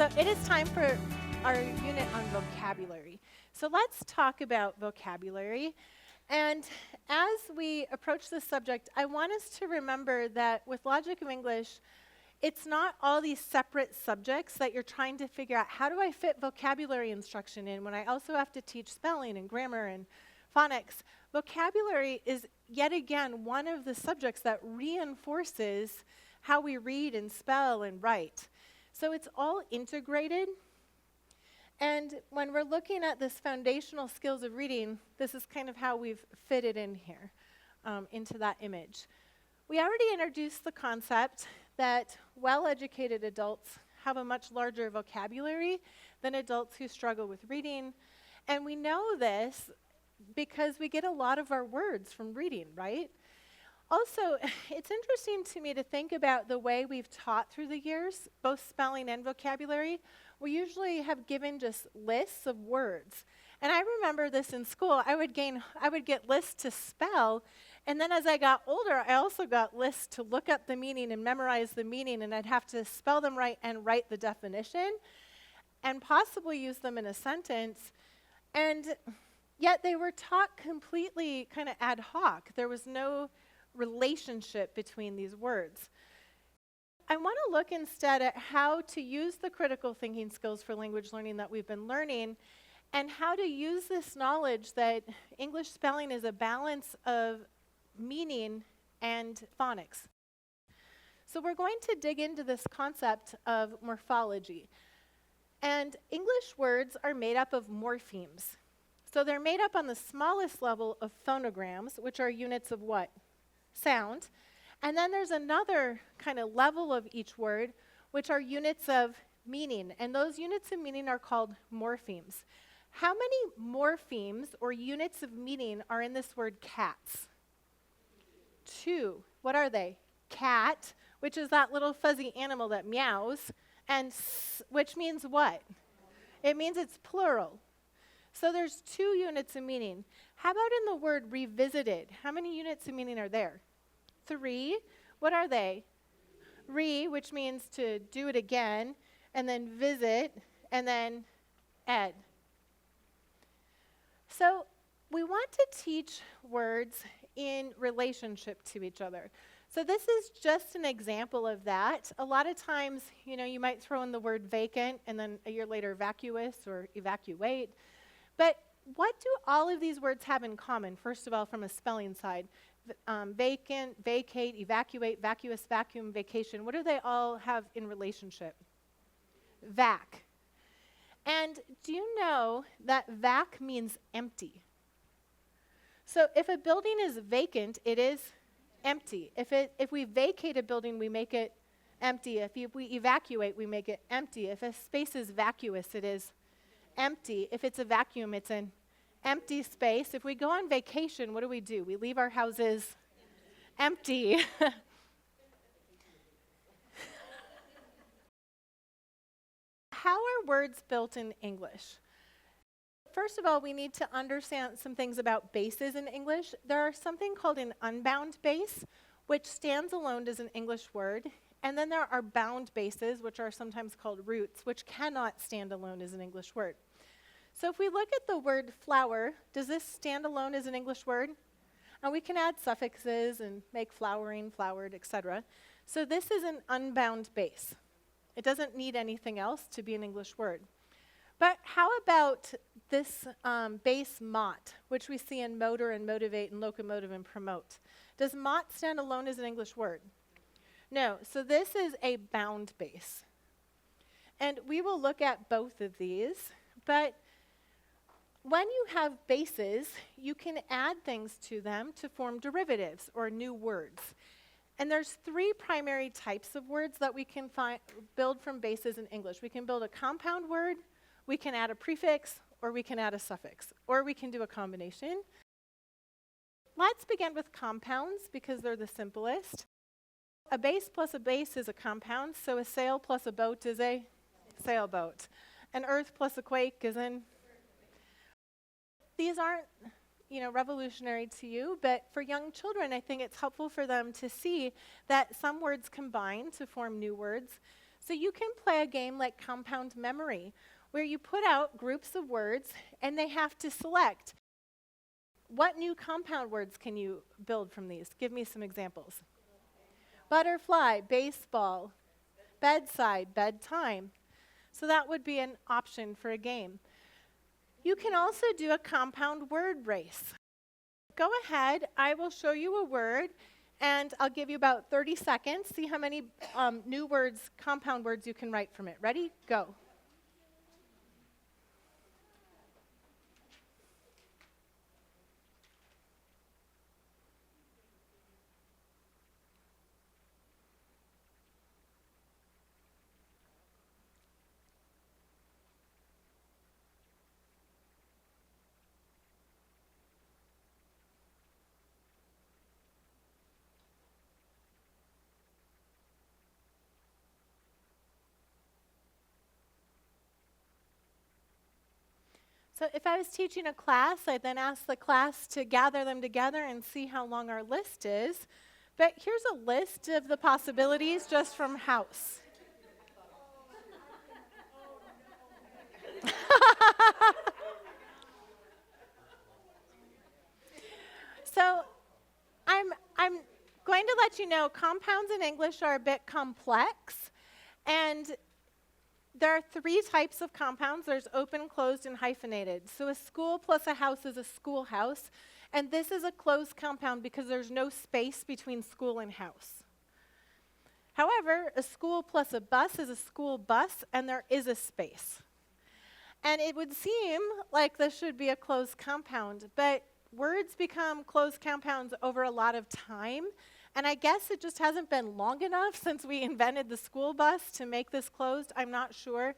So it is time for our unit on vocabulary. So let's talk about vocabulary. And as we approach this subject, I want us to remember that with Logic of English, it's not all these separate subjects that you're trying to figure out, how do I fit vocabulary instruction in when I also have to teach spelling and grammar and phonics? Vocabulary is yet again one of the subjects that reinforces how we read and spell and write. So it's all integrated. And when we're looking at this foundational skills of reading, this is kind of how we've fitted in here into that image. We already introduced the concept that well-educated adults have a much larger vocabulary than adults who struggle with reading. And we know this because we get a lot of our words from reading, right? Also, it's interesting to me to think about the way we've taught through the years, both spelling and vocabulary. We usually have given just lists of words. And I remember this in school. I would get lists to spell, and then as I got older, I also got lists to look up the meaning and memorize the meaning, and I'd have to spell them right and write the definition, and possibly use them in a sentence. And yet they were taught completely kind of ad hoc. There was no relationship between these words. I want to look instead at how to use the critical thinking skills for language learning that we've been learning, and how to use this knowledge that English spelling is a balance of meaning and phonics. So we're going to dig into this concept of morphology. And English words are made up of morphemes. So they're made up on the smallest level of phonograms, which are units of what? Sound. And then there's another kind of level of each word, which are units of meaning. And those units of meaning are called morphemes. How many morphemes or units of meaning are in this word cats? 2. What are they? Cat, which is that little fuzzy animal that meows, and which means what? It means it's plural. So there's 2 units of meaning. How about in the word revisited? How many units of meaning are there? 3. What are they? Which means to do it again, and then visit, and then ed. So we want to teach words in relationship to each other. So this is just an example of that. A lot of times, you might throw in the word vacant, and then a year later vacuous or evacuate. But what do all of these words have in common, first of all, from a spelling side? Vacant, vacate, evacuate, vacuous, vacuum, vacation. What do they all have in relationship? Vac. And do you know that vac means empty? So if a building is vacant, it is empty. If we vacate a building, we make it empty. If we evacuate, we make it empty. If a space is vacuous, it is empty. If it's a vacuum, it's an empty space. If we go on vacation, what do? We leave our houses empty. How are words built in English? First of all, we need to understand some things about bases in English. There are something called an unbound base, which stands alone as an English word. And then there are bound bases, which are sometimes called roots, which cannot stand alone as an English word. So if we look at the word flower, does this stand alone as an English word? And we can add suffixes and make flowering, flowered, etc. So this is an unbound base. It doesn't need anything else to be an English word. But how about this base mot, which we see in motor and motivate and locomotive and promote? Does mot stand alone as an English word? No. So this is a bound base. And we will look at both of these. But when you have bases, you can add things to them to form derivatives or new words. And there's 3 primary types of words that we can build from bases in English. We can build a compound word, we can add a prefix, or we can add a suffix, or we can do a combination. Let's begin with compounds because they're the simplest. A base plus a base is a compound, so a sail plus a boat is a sailboat. An earth plus a quake is an... These aren't revolutionary to you, but for young children, I think it's helpful for them to see that some words combine to form new words. So you can play a game like compound memory, where you put out groups of words and they have to select. What new compound words can you build from these? Give me some examples. Butterfly, baseball, bedside, bedtime. So that would be an option for a game. You can also do a compound word race. Go ahead, I will show you a word, and I'll give you about 30 seconds. See how many new words, compound words you can write from it. Ready? Go. So if I was teaching a class, I'd then ask the class to gather them together and see how long our list is. But here's a list of the possibilities just from house. So I'm going to let you know compounds in English are a bit complex, and there are 3 types of compounds. There's open, closed, and hyphenated. So a school plus a house is a schoolhouse, and this is a closed compound because there's no space between school and house. However, a school plus a bus is a school bus, and there is a space. And it would seem like this should be a closed compound, but words become closed compounds over a lot of time, and I guess it just hasn't been long enough since we invented the school bus to make this closed. I'm not sure,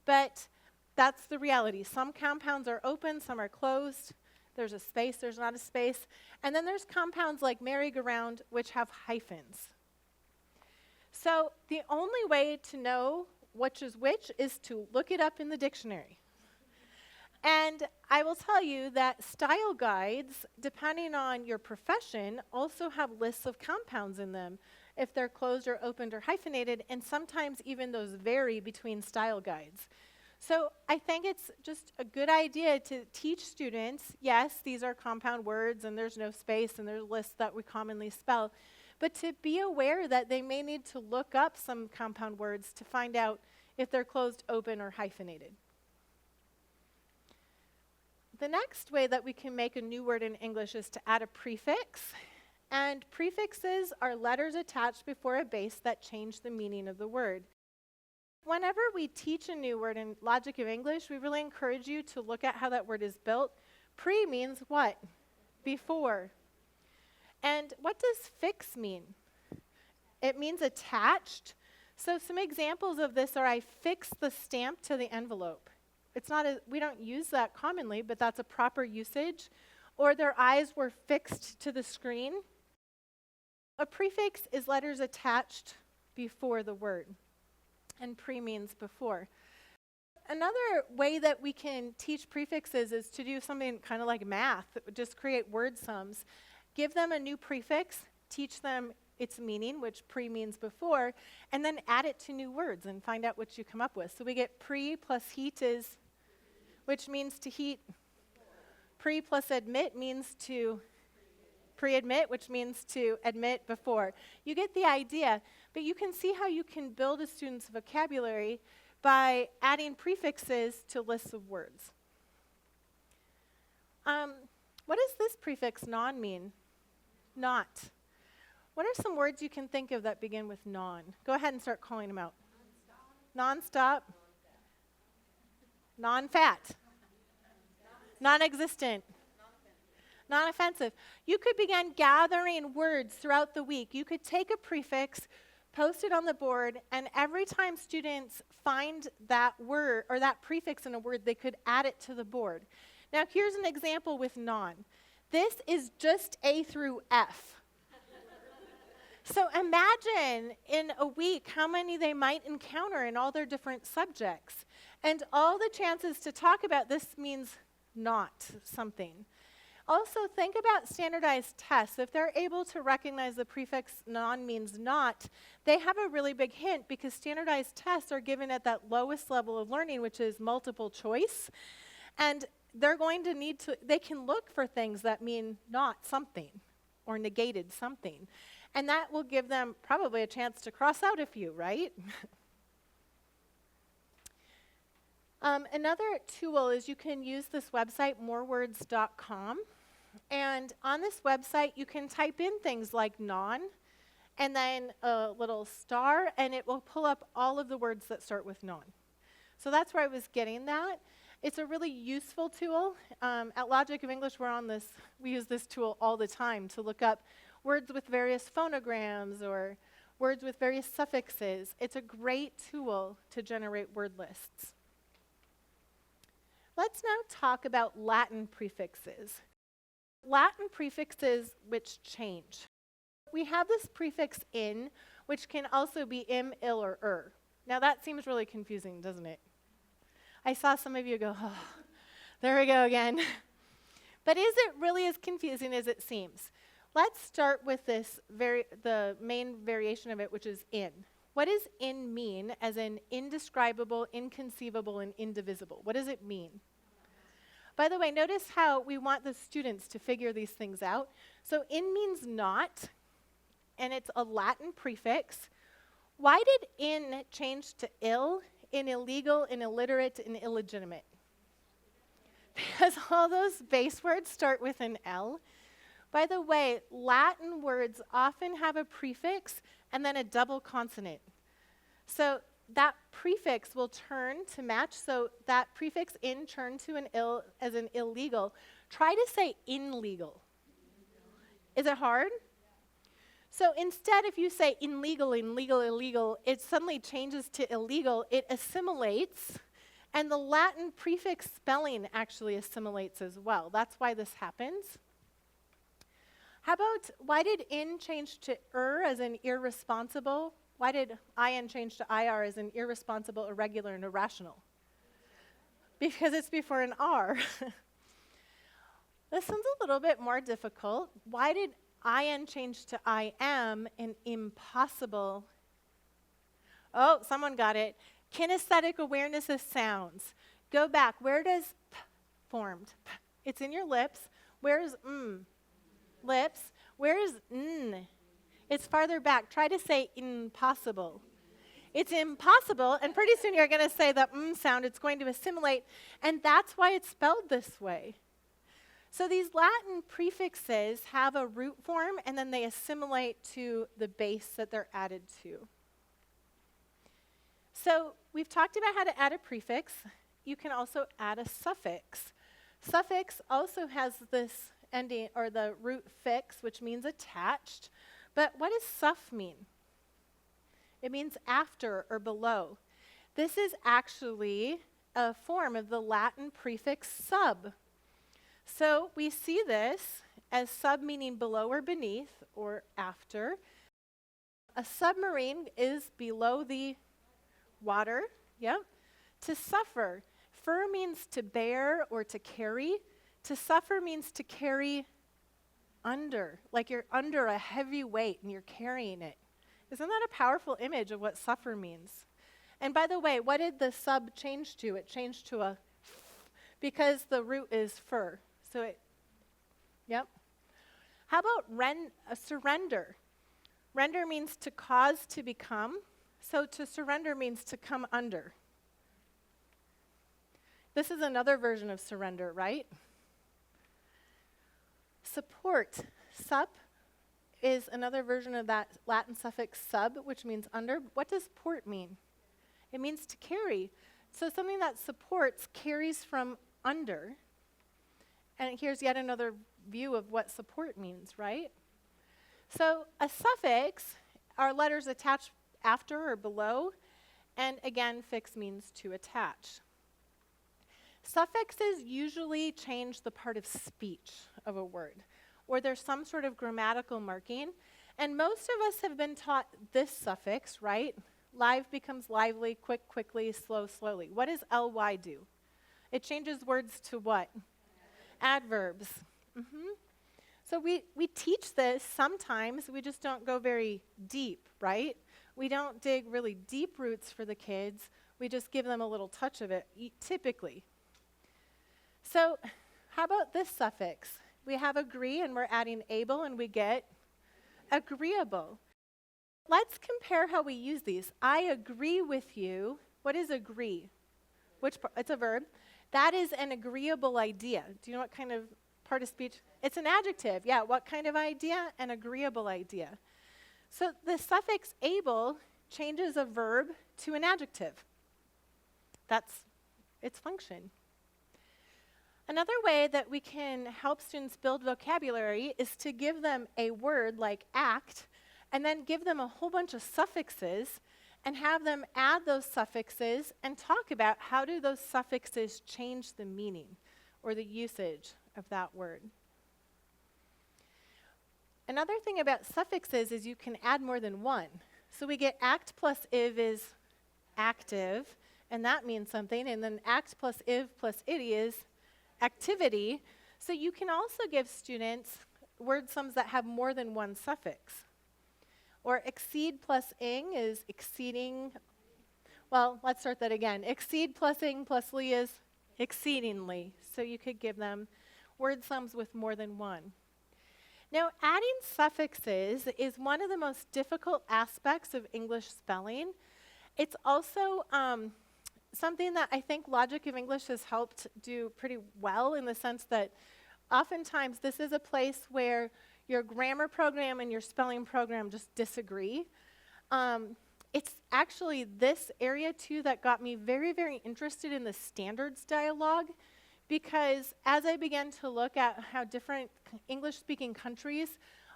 but that's the reality. Some compounds are open, some are closed. There's a space, there's not a space. And then there's compounds like merry-go-round, which have hyphens. So the only way to know which is to look it up in the dictionary. And I will tell you that style guides, depending on your profession, also have lists of compounds in them, if they're closed or opened or hyphenated, and sometimes even those vary between style guides. So I think it's just a good idea to teach students, yes, these are compound words and there's no space and there's lists that we commonly spell, but to be aware that they may need to look up some compound words to find out if they're closed, open, or hyphenated. The next way that we can make a new word in English is to add a prefix. And prefixes are letters attached before a base that change the meaning of the word. Whenever we teach a new word in Logic of English, we really encourage you to look at how that word is built. Pre means what? Before. And what does fix mean? It means attached. So some examples of this are I fixed the stamp to the envelope. We don't use that commonly, but that's a proper usage. Or their eyes were fixed to the screen. A prefix is letters attached before the word, and pre means before. Another way that we can teach prefixes is to do something kind of like math, just create word sums. Give them a new prefix, teach them its meaning, which pre means before, and then add it to new words and find out what you come up with. So we get pre plus heat is, which means to heat. Pre plus admit means to pre-admit, which means to admit before. You get the idea, but you can see how you can build a student's vocabulary by adding prefixes to lists of words. What does this prefix non mean? Not. What are some words you can think of that begin with non? Go ahead and start calling them out. Non-stop. Non-fat. Non-existent. Non-offensive. You could begin gathering words throughout the week. You could take a prefix, post it on the board, and every time students find that word or that prefix in a word, they could add it to the board. Now, here's an example with non. This is just A through F. So imagine in a week how many they might encounter in all their different subjects. And all the chances to talk about this means not something. Also, think about standardized tests. If they're able to recognize the prefix non means not, they have a really big hint because standardized tests are given at that lowest level of learning, which is multiple choice. And they're going to need to, they can look for things that mean not something or negated something. And that will give them probably a chance to cross out a few, right? Another tool is you can use this website, morewords.com. And on this website, you can type in things like non, and then a little star, and it will pull up all of the words that start with non. So that's where I was getting that. It's a really useful tool. At Logic of English, we use this tool all the time to look up words with various phonograms or words with various suffixes. It's a great tool to generate word lists. Let's now talk about Latin prefixes. Latin prefixes which change. We have this prefix in, which can also be im, il, or er. Now that seems really confusing, doesn't it? I saw some of you go, oh, there we go again. But is it really as confusing as it seems? Let's start with the main variation of it, which is in. What does in mean as in indescribable, inconceivable, and indivisible? What does it mean? By the way, notice how we want the students to figure these things out. So in means not, and it's a Latin prefix. Why did in change to ill, in illegal, in illiterate, and illegitimate? Because all those base words start with an L. By the way, Latin words often have a prefix and then a double consonant. So that prefix will turn to match. So that prefix in turned to an ill as an illegal. Try to say illegal. Is it hard? So instead, if you say illegal, illegal, it suddenly changes to illegal. It assimilates, and the Latin prefix spelling actually assimilates as well. That's why this happens. How about, why did in change to as in irresponsible? Why did in change to ir as in irresponsible, irregular, and irrational? Because it's before an R. This one's a little bit more difficult. Why did in change to I am in impossible? Oh, someone got it. Kinesthetic awareness of sounds. Go back. Where does p formed? P. It's in your lips. Where's lips? Where's n? It's farther back. Try to say impossible. It's impossible, and pretty soon you're going to say the sound. It's going to assimilate, and that's why it's spelled this way. So these Latin prefixes have a root form, and then they assimilate to the base that they're added to. So we've talked about how to add a prefix. You can also add a suffix. Suffix also has this ending, or the root fix, which means attached. But what does suff mean? It means after or below. This is actually a form of the Latin prefix sub. So we see this as sub meaning below or beneath or after. A submarine is below the water. Yep. To suffer. Fur means to bear or to carry. To suffer means to carry under, like you're under a heavy weight and you're carrying it. Isn't that a powerful image of what suffer means? And by the way, what did the sub change to? It changed to a because the root is fur. So it, yep. How about surrender? Render means to cause to become. So to surrender means to come under. This is another version of surrender, right? Support. Sup is another version of that Latin suffix sub, which means under. What does port mean? It means to carry. So something that supports carries from under. And here's yet another view of what support means, right? So a suffix are letters attached after or below. And again, fix means to attach. Suffixes usually change the part of speech of a word, or there's some sort of grammatical marking. And most of us have been taught this suffix, right? Live becomes lively, quick, quickly, slow, slowly. What does ly do? It changes words to what? Adverbs. So we teach this sometimes, we just don't go very deep, right? We don't dig really deep roots for the kids. We just give them a little touch of it, typically. So how about this suffix? We have agree, and we're adding able, and we get agreeable. Let's compare how we use these. I agree with you. What is agree? Which part? It's a verb. That is an agreeable idea. Do you know what kind of part of speech? It's an adjective. Yeah, what kind of idea? An agreeable idea. So the suffix able changes a verb to an adjective. That's its function. Another way that we can help students build vocabulary is to give them a word like act, and then give them a whole bunch of suffixes, and have them add those suffixes and talk about how do those suffixes change the meaning or the usage of that word. Another thing about suffixes is you can add more than one. So we get act plus iv is active, and that means something, and then act plus iv plus ity is activity. So you can also give students word sums that have more than one suffix. Or exceed plus ing is exceeding. Well, let's start that again. Exceed plus ing plus ly is exceedingly. So you could give them word sums with more than one. Now, adding suffixes is one of the most difficult aspects of English spelling. It's also something that I think Logic of English has helped do pretty well, in the sense that oftentimes this is a place where your grammar program and your spelling program just disagree. It's actually this area, too, that got me very, very interested in the standards dialogue, because as I began to look at how different English-speaking countries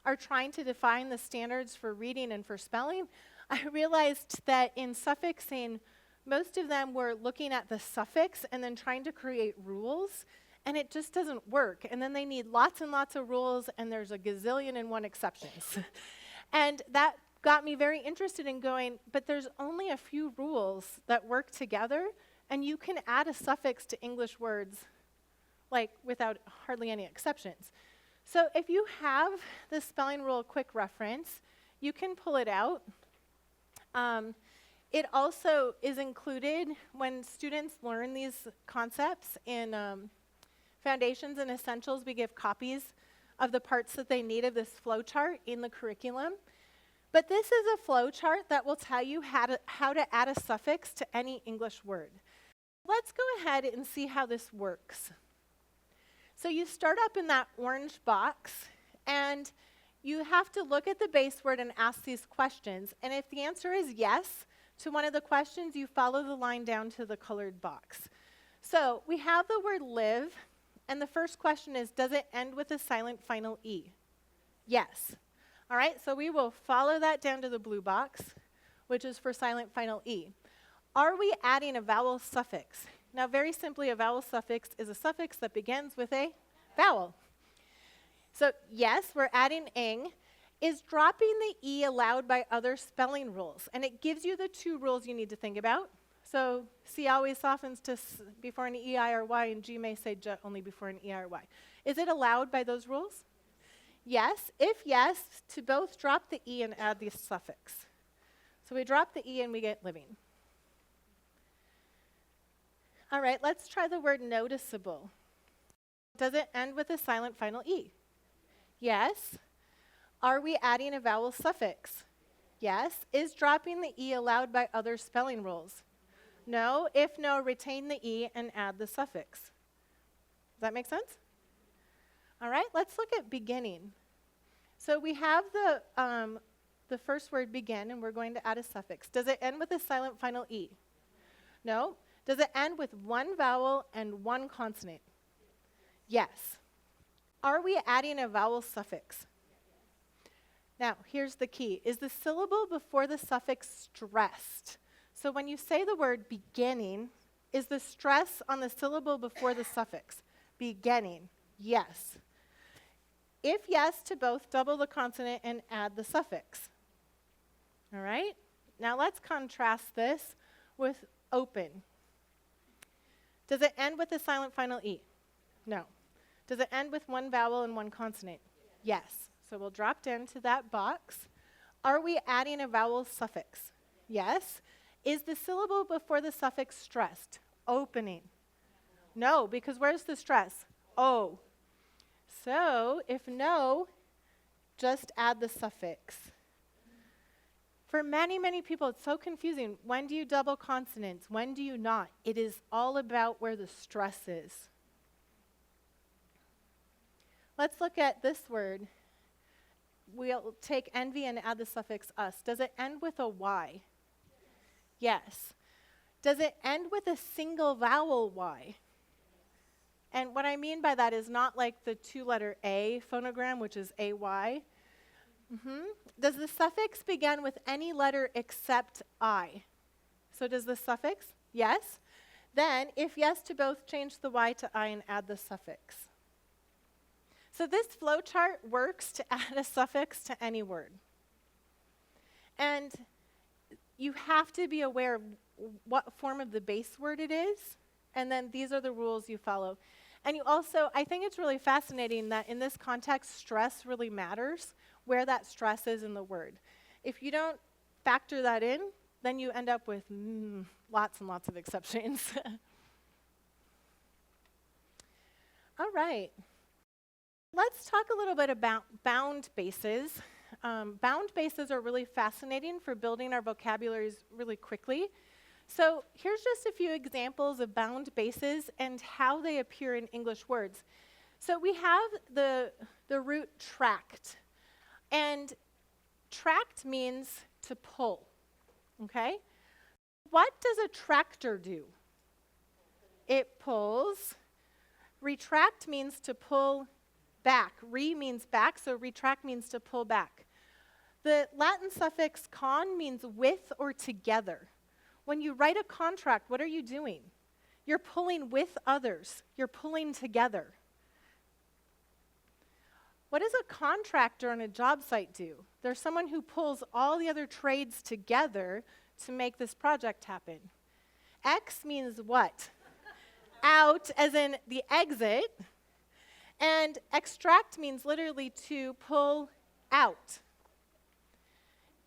are trying to define the standards for reading and for spelling, I realized that in suffixing, most of them were looking at the suffix and then trying to create rules, and it just doesn't work. And then they need lots and lots of rules, and there's a gazillion and one exceptions. And that got me very interested in going, but there's only a few rules that work together, and you can add a suffix to English words like without hardly any exceptions. So if you have the spelling rule quick reference, you can pull it out. It also is included when students learn these concepts in Foundations and Essentials. We give copies of the parts that they need of this flow chart in the curriculum. But this is a flow chart that will tell you how to add a suffix to any English word. Let's go ahead and see how this works. So you start up in that orange box, and you have to look at the base word and ask these questions. And if the answer is yes to one of the questions, you follow the line down to the colored box. So we have the word live, and the first question is, does it end with a silent final E? Yes. All right, so we will follow that down to the blue box, which is for silent final E. Are we adding a vowel suffix? Now, very simply, a vowel suffix is a suffix that begins with a vowel. So yes, we're adding ing. Is dropping the E allowed by other spelling rules? And it gives you the two rules you need to think about. So C always softens to S before an E, I, or Y, and G may say J only before an E, I, or Y. Is it allowed by those rules? Yes. If yes, to both drop the E and add the suffix. So we drop the E and we get living. All right, let's try the word noticeable. Does it end with a silent final E? Yes. Are we adding a vowel suffix? Yes. Is dropping the E allowed by other spelling rules? No. If no, retain the E and add the suffix. Does that make sense? All right, let's look at beginning. So we have the first word begin, and we're going to add a suffix. Does it end with a silent final E? No. Does it end with one vowel and one consonant? Yes. Are we adding a vowel suffix? Now, here's the key. Is the syllable before the suffix stressed? So when you say the word beginning, is the stress on the syllable before the suffix? Beginning. Yes. If yes to both, double the consonant and add the suffix. All right? Now let's contrast this with open. Does it end with a silent final E? No. Does it end with one vowel and one consonant? Yes. So we'll drop down to that box. Are we adding a vowel suffix? Yes. Is the syllable before the suffix stressed? Opening. No, because where's the stress? O. So if no, just add the suffix. For many, many people, it's so confusing. When do you double consonants? When do you not? It is all about where the stress is. Let's look at this word. We'll take envy and add the suffix us. Does it end with a Y? Yes. Does it end with a single vowel Y? And what I mean by that is not like the two-letter A phonogram, which is AY. Does the suffix begin with any letter except I? So does the suffix? Yes. Then, if yes to both, change the Y to I and add the suffix. So this flowchart works to add a suffix to any word. And you have to be aware of what form of the base word it is, and then these are the rules you follow. And you also, I think it's really fascinating that in this context, stress really matters, where that stress is in the word. If you don't factor that in, then you end up with lots and lots of exceptions. All right. Let's talk a little bit about bound bases. Bound bases are really fascinating for building our vocabularies really quickly. So here's just a few examples of bound bases and how they appear in English words. So we have the root tract. And tract means to pull, okay? What does a tractor do? It pulls. Retract means to pull back. Re means back, so retract means to pull back. The Latin suffix con means with or together. When you write a contract, what are you doing? You're pulling with others. You're pulling together. What does a contractor on a job site do? There's someone who pulls all the other trades together to make this project happen. X means what? Out, as in the exit. And extract means literally to pull out.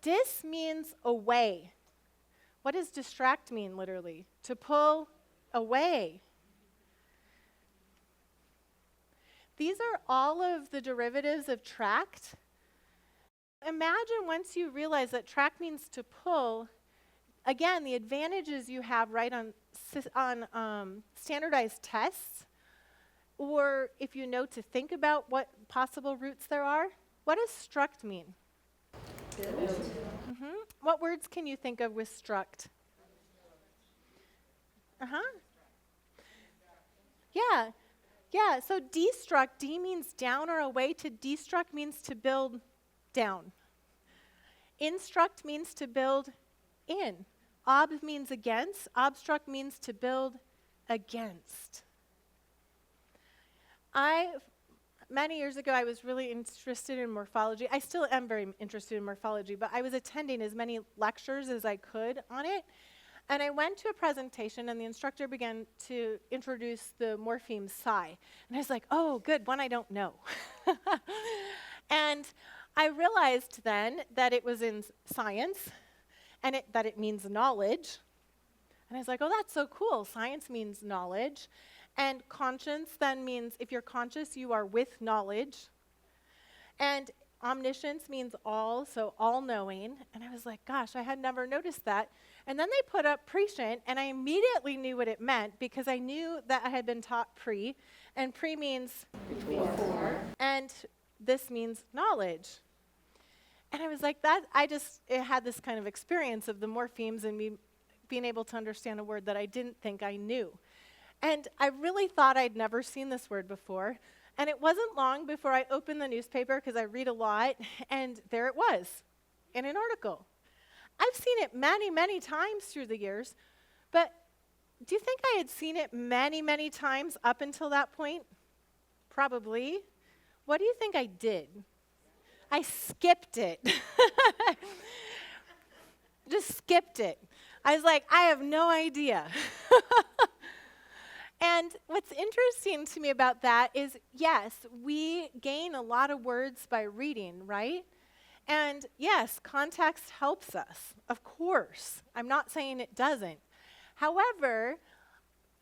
Dis means away. What does distract mean literally? To pull away. These are all of the derivatives of tract. Imagine once you realize that tract means to pull, again, the advantages you have right on standardized tests, or if you know to think about what possible roots there are. What does struct mean? What words can you think of with struct? Yeah, so destruct, D means down or away, to destruct means to build down. Instruct means to build in. Ob means against. Obstruct means to build against. Many years ago, I was really interested in morphology. I still am very interested in morphology, but I was attending as many lectures as I could on it. And I went to a presentation, and the instructor began to introduce the morpheme psi. And I was like, oh, good, one I don't know. And I realized then that it was in science, and that it means knowledge. And I was like, oh, that's so cool. Science means knowledge. And conscience then means if you're conscious, you are with knowledge. And omniscience means all, so all-knowing. And I was like, gosh, I had never noticed that. And then they put up prescient, and I immediately knew what it meant because I knew that I had been taught pre, and pre means before, and this means knowledge. And I was like, it had this kind of experience of the morphemes and me being able to understand a word that I didn't think I knew. And I really thought I'd never seen this word before. And it wasn't long before I opened the newspaper, because I read a lot, and there it was in an article. I've seen it many, many times through the years, but do you think I had seen it many, many times up until that point? Probably. What do you think I did? I skipped it. Just skipped it. I was like, I have no idea. And what's interesting to me about that is, yes, we gain a lot of words by reading, right? And yes, context helps us, of course. I'm not saying it doesn't. However,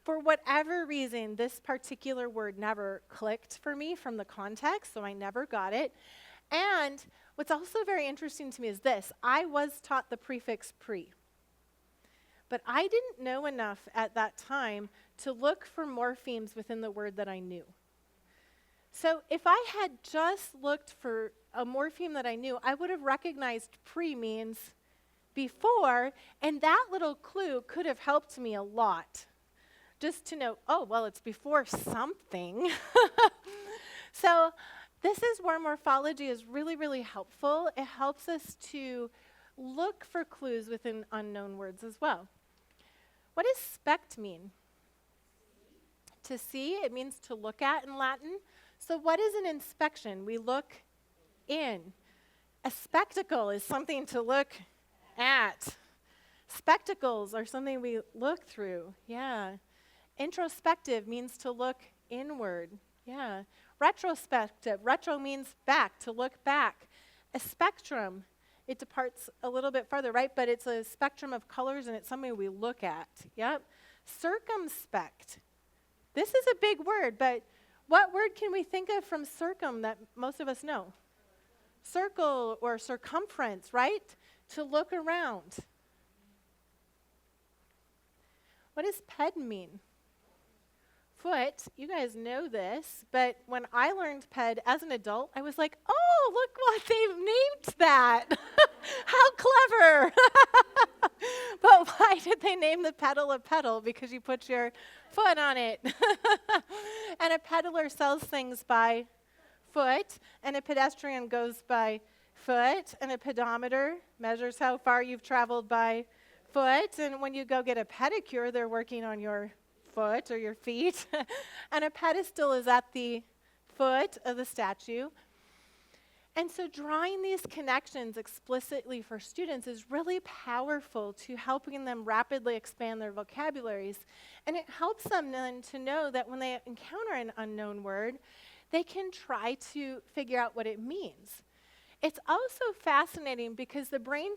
for whatever reason, this particular word never clicked for me from the context, so I never got it. And what's also very interesting to me is this. I was taught the prefix pre, but I didn't know enough at that time to look for morphemes within the word that I knew. So if I had just looked for a morpheme that I knew, I would have recognized pre means before, and that little clue could have helped me a lot. Just to know, oh, well, it's before something. So this is where morphology is really, really helpful. It helps us to look for clues within unknown words as well. What does spect mean? To see, it means to look at in Latin. So what is an inspection? We look in. A spectacle is something to look at. Spectacles are something we look through. Yeah. Introspective means to look inward. Yeah. Retrospective. Retro means back, to look back. A spectrum, it departs a little bit farther, right? But it's a spectrum of colors, and it's something we look at. Yep. Circumspect. This is a big word, but what word can we think of from circum that most of us know? Circle or circumference, right? To look around. What does ped mean? Foot. You guys know this, but when I learned ped as an adult, I was like, oh, look what they've named that. How clever. But why did they name the pedal a pedal? Because you put your foot on it. And a peddler sells things by foot, and a pedestrian goes by foot, and a pedometer measures how far you've traveled by foot, and when you go get a pedicure, they're working on your foot or your feet. And a pedestal is at the foot of the statue. And so drawing these connections explicitly for students is really powerful to helping them rapidly expand their vocabularies. And it helps them then to know that when they encounter an unknown word, they can try to figure out what it means. It's also fascinating because the brain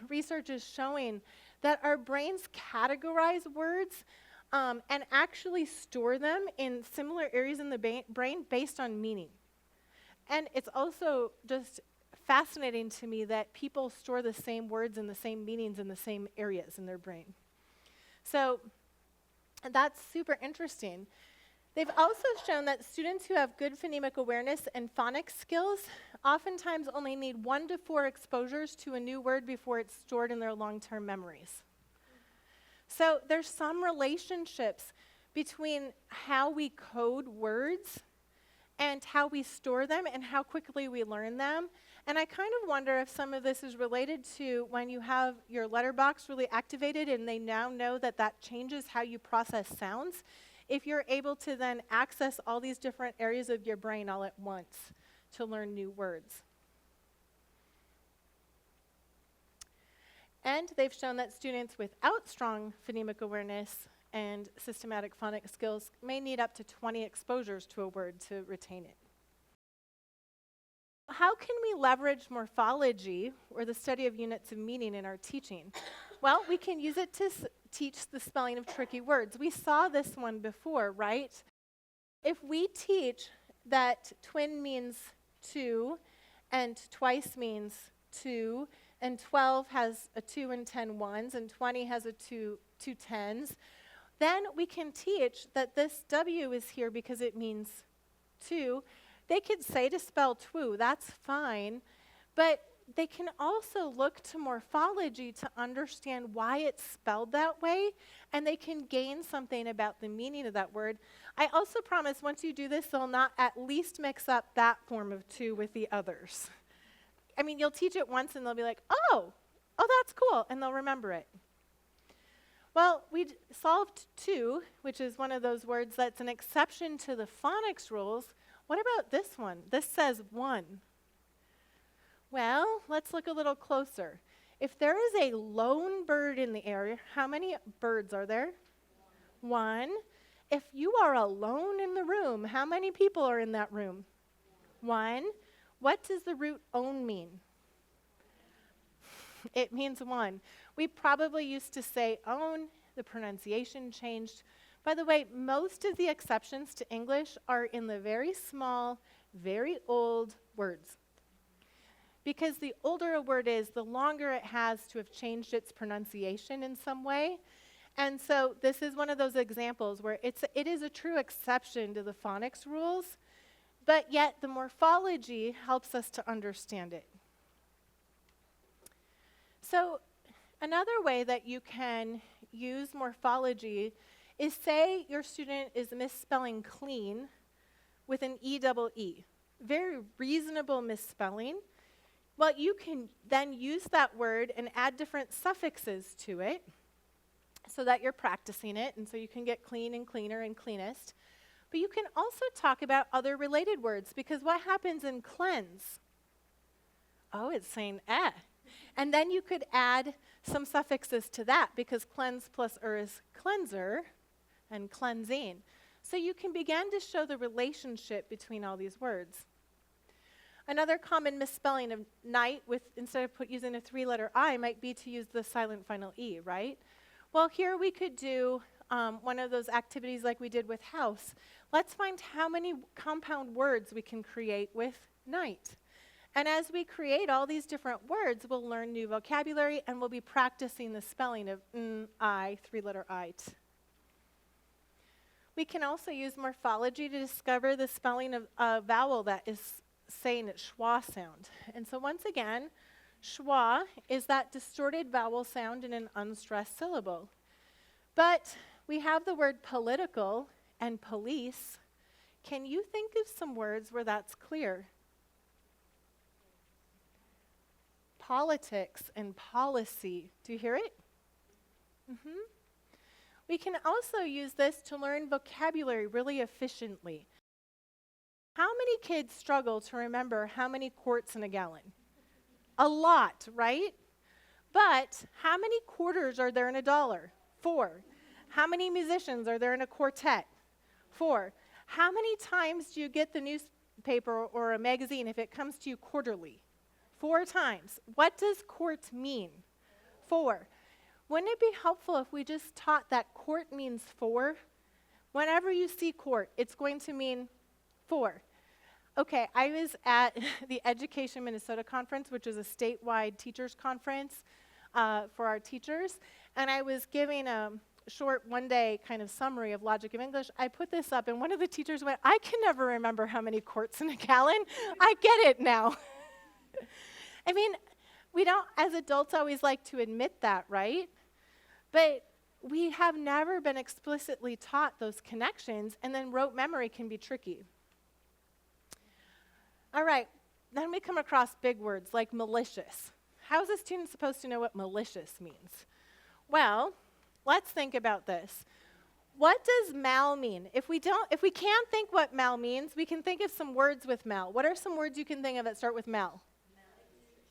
research is showing that our brains categorize words and actually store them in similar areas in the brain based on meaning. And it's also just fascinating to me that people store the same words and the same meanings in the same areas in their brain. So that's super interesting. They've also shown that students who have good phonemic awareness and phonics skills oftentimes only need 1 to 4 exposures to a new word before it's stored in their long-term memories. So there's some relationships between how we code words and how we store them and how quickly we learn them. And I kind of wonder if some of this is related to when you have your letterbox really activated and they now know that that changes how you process sounds. If you're able to then access all these different areas of your brain all at once to learn new words. And they've shown that students without strong phonemic awareness and systematic phonics skills may need up to 20 exposures to a word to retain it. How can we leverage morphology, or the study of units of meaning, in our teaching? Well, we can use it to teach the spelling of tricky words. We saw this one before, right? If we teach that twin means 2, and twice means 2, and 12 has a 2 and 10 ones, and 20 has a 2 tens, then we can teach that this W is here because it means 2. They could say to spell two, that's fine, but they can also look to morphology to understand why it's spelled that way, and they can gain something about the meaning of that word. I also promise once you do this, they'll not at least mix up that form of 2 with the others. I mean, you'll teach it once and they'll be like, oh, that's cool, and they'll remember it. Well, we solved 2, which is one of those words that's an exception to the phonics rules. What about this one? This says 1. Well, let's look a little closer. If there is a lone bird in the area, how many birds are there? 1. If you are alone in the room, how many people are in that room? One. What does the root own mean? It means one. We probably used to say own, the pronunciation changed. By the way, most of the exceptions to English are in the very small, very old words. Because the older a word is, the longer it has to have changed its pronunciation in some way. And so this is one of those examples where it is a true exception to the phonics rules, but yet the morphology helps us to understand it. So another way that you can use morphology is, say your student is misspelling clean with an E-double-E. Very reasonable misspelling. Well, you can then use that word and add different suffixes to it so that you're practicing it, and so you can get clean and cleaner and cleanest. But you can also talk about other related words, because what happens in cleanse? Oh, it's saying eh. And then you could add some suffixes to that, because cleanse plus is cleanser and cleansing. So you can begin to show the relationship between all these words. Another common misspelling of night, instead of using a three-letter I, might be to use the silent final E, right? Well, here we could do one of those activities like we did with house. Let's find how many compound words we can create with night. And as we create all these different words, we'll learn new vocabulary, and we'll be practicing the spelling of I, three-letter I-t. We can also use morphology to discover the spelling of a vowel that is saying its schwa sound. And so once again, schwa is that distorted vowel sound in an unstressed syllable. But we have the word political and police. Can you think of some words where that's clear? Politics and policy. Do you hear it? We can also use this to learn vocabulary really efficiently. How many kids struggle to remember how many quarts in a gallon? A lot, right? But how many quarters are there in a dollar? 4. How many musicians are there in a quartet? 4. How many times do you get the newspaper or a magazine if it comes to you quarterly? 4 times. What does quart mean? 4. Wouldn't it be helpful if we just taught that quart means 4? Whenever you see quart, it's going to mean 4. Okay, I was at the Education Minnesota conference, which is a statewide teachers conference for our teachers, and I was giving a short one-day kind of summary of logic of English. I put this up, and one of the teachers went, "I can never remember how many quarts in a gallon. I get it now." I mean, we don't, as adults, always like to admit that, right? But we have never been explicitly taught those connections, and then rote memory can be tricky. All right, then we come across big words like malicious. How is a student supposed to know what malicious means? Well, let's think about this. What does mal mean? If we can't think what mal means, we can think of some words with mal. What are some words you can think of that start with mal?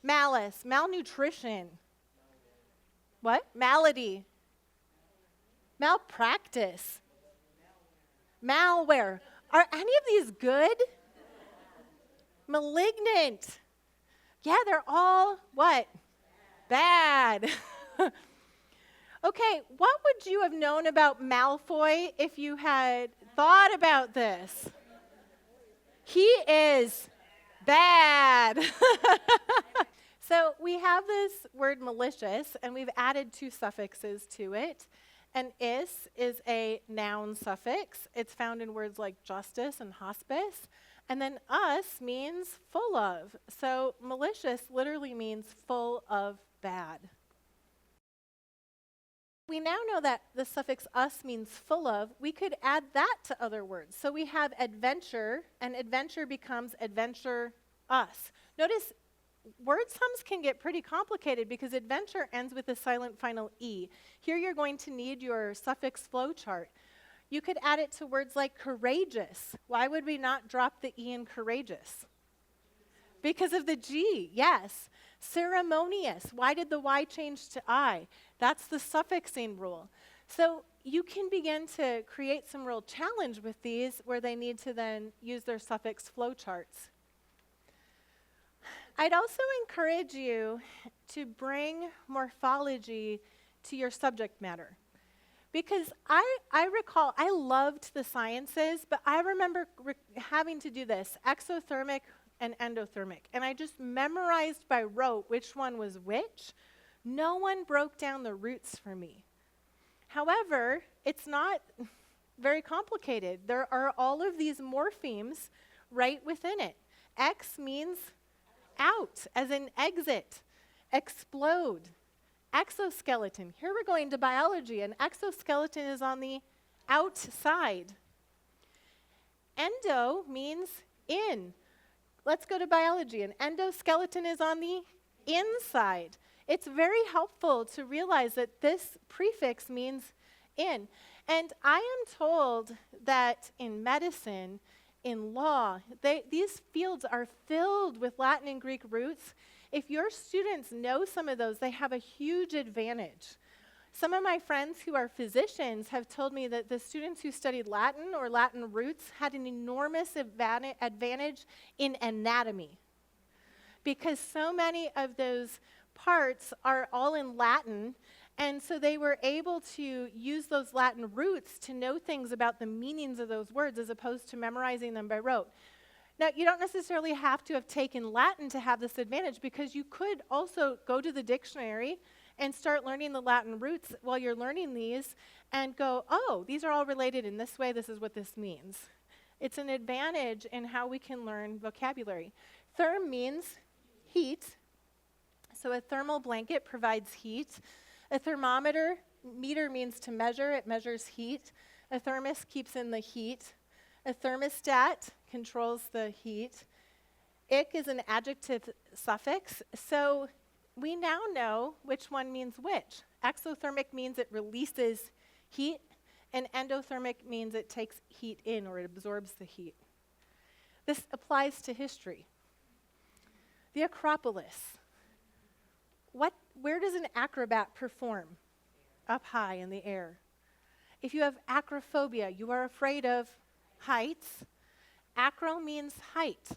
Malice, malnutrition. What? Malady. Malpractice. Malware. Are any of these good? Malignant. Yeah, they're all what? Bad. Okay, what would you have known about Malfoy if you had thought about this? He is bad. So we have this word malicious, and we've added 2 suffixes to it. And is a noun suffix. It's found in words like justice and hospice. And then us means full of. So malicious literally means full of bad. We now know that the suffix us means full of. We could add that to other words. So we have adventure, and adventure becomes adventure us. Notice word sums can get pretty complicated because adventure ends with a silent final E. Here you're going to need your suffix flow chart. You could add it to words like courageous. Why would we not drop the E in courageous? Because of the G, yes. Ceremonious. Why did the Y change to I? That's the suffixing rule. So you can begin to create some real challenge with these where they need to then use their suffix flowcharts. I'd also encourage you to bring morphology to your subject matter. Because I recall, I loved the sciences, but I remember having to do this, exothermic and endothermic. And I just memorized by rote which one was which. No one broke down the roots for me. However, it's not very complicated. There are all of these morphemes right within it. X means out, as in exit, explode. Exoskeleton. Here we're going to biology. An exoskeleton is on the outside. Endo means in. Let's go to biology. An endoskeleton is on the inside. It's very helpful to realize that this prefix means in. And I am told that in medicine, in law, these fields are filled with Latin and Greek roots. If your students know some of those, they have a huge advantage. Some of my friends who are physicians have told me that the students who studied Latin or Latin roots had an enormous advantage in anatomy, because so many of those parts are all in Latin, and so they were able to use those Latin roots to know things about the meanings of those words as opposed to memorizing them by rote. Now, you don't necessarily have to have taken Latin to have this advantage, because you could also go to the dictionary and start learning the Latin roots while you're learning these and go, oh, these are all related in this way, this is what this means. It's an advantage in how we can learn vocabulary. Therm means heat. So a thermal blanket provides heat. A thermometer, meter means to measure, it measures heat. A thermos keeps in the heat. A thermostat controls the heat. Ik is an adjective suffix, so we now know which one means which. Exothermic means it releases heat, and endothermic means it takes heat in, or it absorbs the heat. This applies to history. The Acropolis. Where does an acrobat perform? Up high in the air. If you have acrophobia, you are afraid of heights. Acro means height.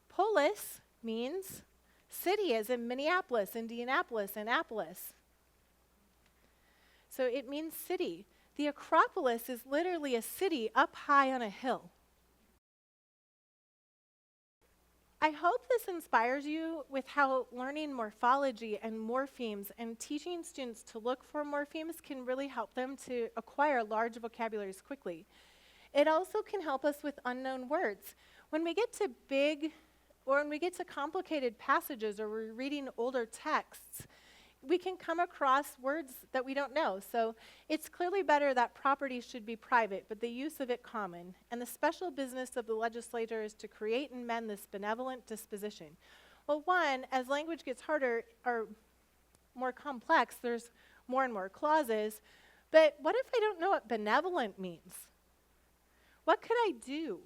Polis means city, as in Minneapolis, Indianapolis, Annapolis. So it means city. The Acropolis is literally a city up high on a hill. I hope this inspires you with how learning morphology and morphemes and teaching students to look for morphemes can really help them to acquire large vocabularies quickly. It also can help us with unknown words. When we get to big, or when we get to complicated passages, or we're reading older texts, we can come across words that we don't know. So it's clearly better that property should be private, but the use of it common. And the special business of the legislator is to create and mend this benevolent disposition. Well, one, as language gets harder or more complex, there's more and more clauses. But what if I don't know what benevolent means? What could I do?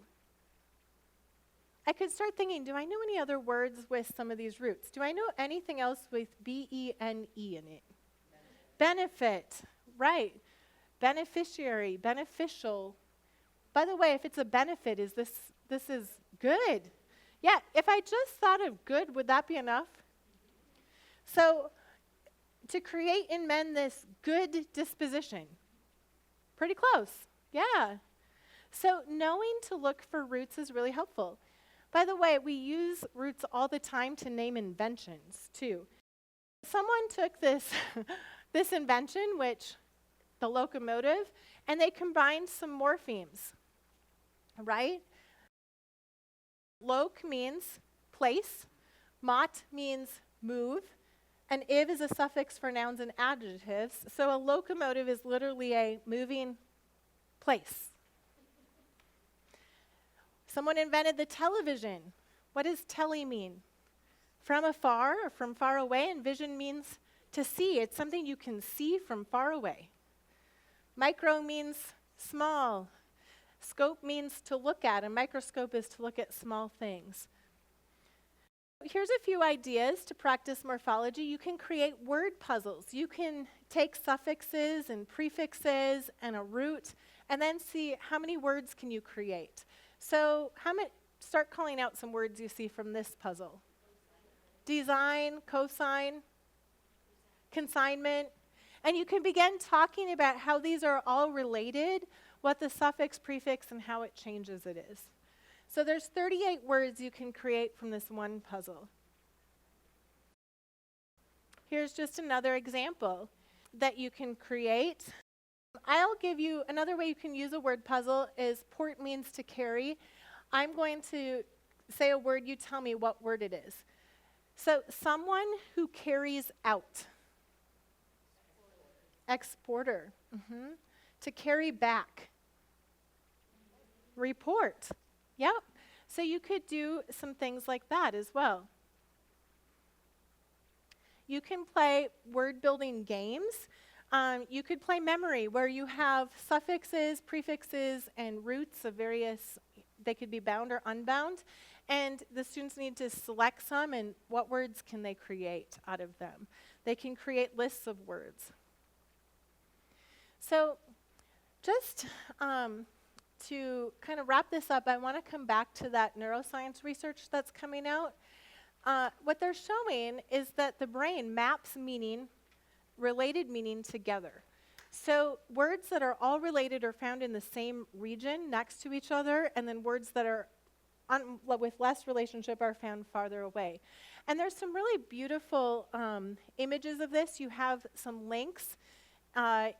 I could start thinking, do I know any other words with some of these roots? Do I know anything else with B-E-N-E in it? Benefit, right. Beneficiary, beneficial. By the way, if it's a benefit, this is good. Yeah, if I just thought of good, would that be enough? So, to create and mend this good disposition. Pretty close, yeah. So knowing to look for roots is really helpful. By the way, we use roots all the time to name inventions, too. Someone took this, this invention, which, the locomotive, and they combined some morphemes, right? Loc means place, mot means move, and iv is a suffix for nouns and adjectives, so a locomotive is literally a moving place. Someone invented the television. What does tele mean? From afar or from far away, and vision means to see. It's something you can see from far away. Micro means small. Scope means to look at. A microscope is to look at small things. Here's a few ideas to practice morphology. You can create word puzzles. You can take suffixes and prefixes and a root and then see how many words can you create. So start calling out some words you see from this puzzle. Design, cosine, consignment. And you can begin talking about how these are all related, what the suffix, prefix, and how it changes it is. So there's 38 words you can create from this one puzzle. Here's just another example that you can create. I'll give you another way you can use a word puzzle is port means to carry. I'm going to say a word, you tell me what word it is. So someone who carries out. Exporter. To carry back. Report. Yep. So you could do some things like that as well. You can play word building games. You could play memory where you have suffixes, prefixes, and roots of various, they could be bound or unbound. And the students need to select some and what words can they create out of them. They can create lists of words. So just to kind of wrap this up, I want to come back to that neuroscience research that's coming out. What they're showing is that the brain maps meaning, related meaning together. So words that are all related are found in the same region next to each other, and then words that are with less relationship are found farther away. And there's some really beautiful images of this. You have some links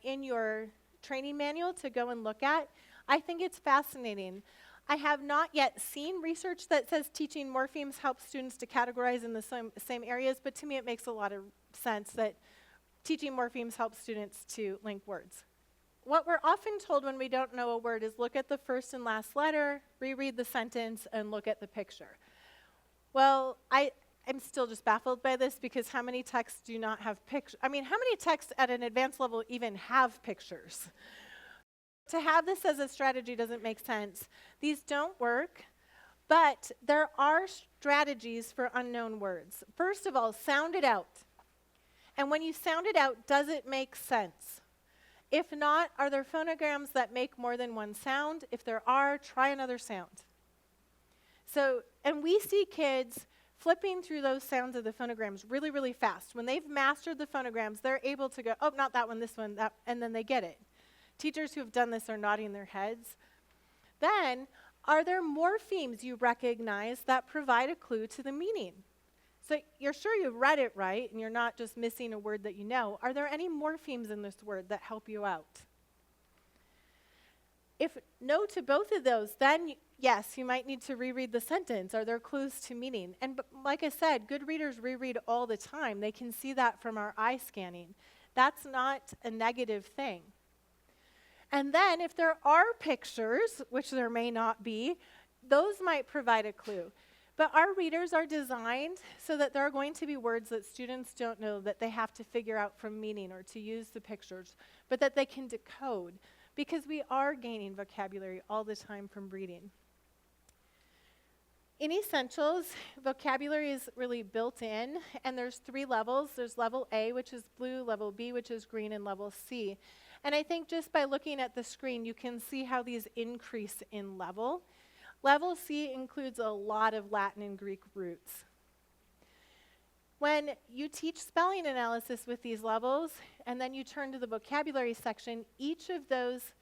in your training manual to go and look at. I think it's fascinating. I have not yet seen research that says teaching morphemes helps students to categorize in the same areas, but to me it makes a lot of sense that teaching morphemes helps students to link words. What we're often told when we don't know a word is look at the first and last letter, reread the sentence, and look at the picture. Well, I'm still just baffled by this because how many texts do not have pictures? I mean, how many texts at an advanced level even have pictures? To have this as a strategy doesn't make sense. These don't work, but there are strategies for unknown words. First of all, sound it out. And when you sound it out, does it make sense? If not, are there phonograms that make more than one sound? If there are, try another sound. So, and we see kids flipping through those sounds of the phonograms really, really fast. When they've mastered the phonograms, they're able to go, oh, not that one, this one, that, and then they get it. Teachers who have done this are nodding their heads. Then, are there morphemes you recognize that provide a clue to the meaning? So you're sure you've read it right, and you're not just missing a word that you know. Are there any morphemes in this word that help you out? If no to both of those, then yes, you might need to reread the sentence. Are there clues to meaning? And like I said, good readers reread all the time. They can see that from our eye scanning. That's not a negative thing. And then if there are pictures, which there may not be, those might provide a clue. But our readers are designed so that there are going to be words that students don't know that they have to figure out from meaning or to use the pictures, but that they can decode because we are gaining vocabulary all the time from reading. In Essentials, vocabulary is really built in, and there's 3 levels. There's level A, which is blue, level B, which is green, and level C. And I think just by looking at the screen, you can see how these increase in level. Level C includes a lot of Latin and Greek roots. When you teach spelling analysis with these levels, and then you turn to the vocabulary section, each of those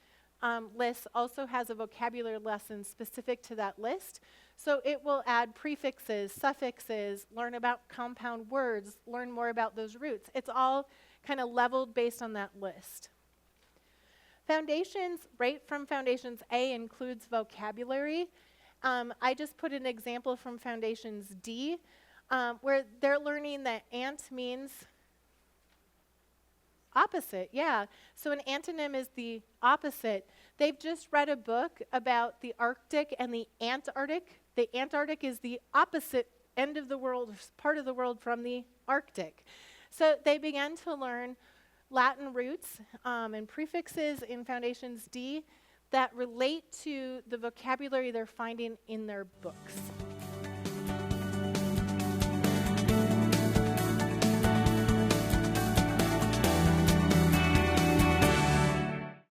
lists also has a vocabulary lesson specific to that list. So it will add prefixes, suffixes, learn about compound words, learn more about those roots. It's all kind of leveled based on that list. Foundations, right from Foundations A includes vocabulary. I just put an example from Foundations D, where they're learning that ant means opposite, yeah. So an antonym is the opposite. They've just read a book about the Arctic and the Antarctic. The Antarctic is the opposite end of the world, part of the world from the Arctic. So they began to learn Latin roots and prefixes in Foundations D that relate to the vocabulary they're finding in their books.